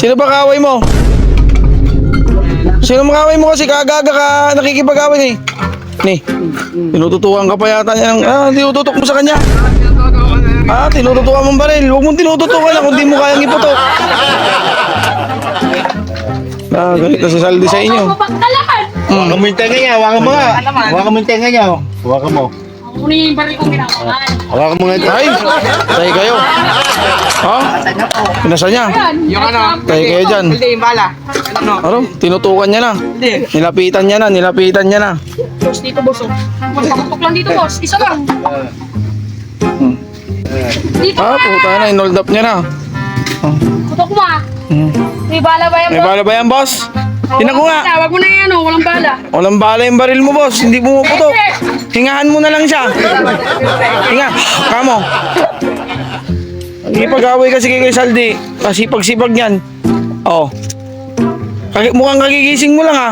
Sino ba kaaway mo? Sino makaway mo kasi kagaga ka nakikipag-away eh. Ni, tinututukan ka pa yata niya ng, tinututok mo sa kanya. Tinututukan mong baril. Huwag mong tinututukan na kung di mo kayang iputok. Galit na si Saldi sa inyo. Hawakan mo yung tenga niya, hawakan mo nga. Hawakan mo yung tenga niya, hawakan mo. Kunin yung baril kong ginagawan. Hawakan mo nga ito. Ay, tayo kayo. Ha? Pinasa niya. Yung ano? Tayo kayo dyan. Hindi, yung bala. Ano? Tinutukan niya na. Hindi. Nilapitan niya na. Boss, dito boss. Magpaputok lang dito boss. Isa lang. Dito Puta na, inold up niya na. Putok mo ah. May bala ba yan May boss? bala ba yan, boss? Tinan ko nga. Wag mo na yan oh. Walang bala. Walang bala yung baril mo, boss. Hindi pumuputok. Hingahan mo na lang siya. Hinga. Kamo. Ipag-away kasi kay Saldi. Kasi pag-sipag niyan. Oh. Mukhang kagigising mo lang ha.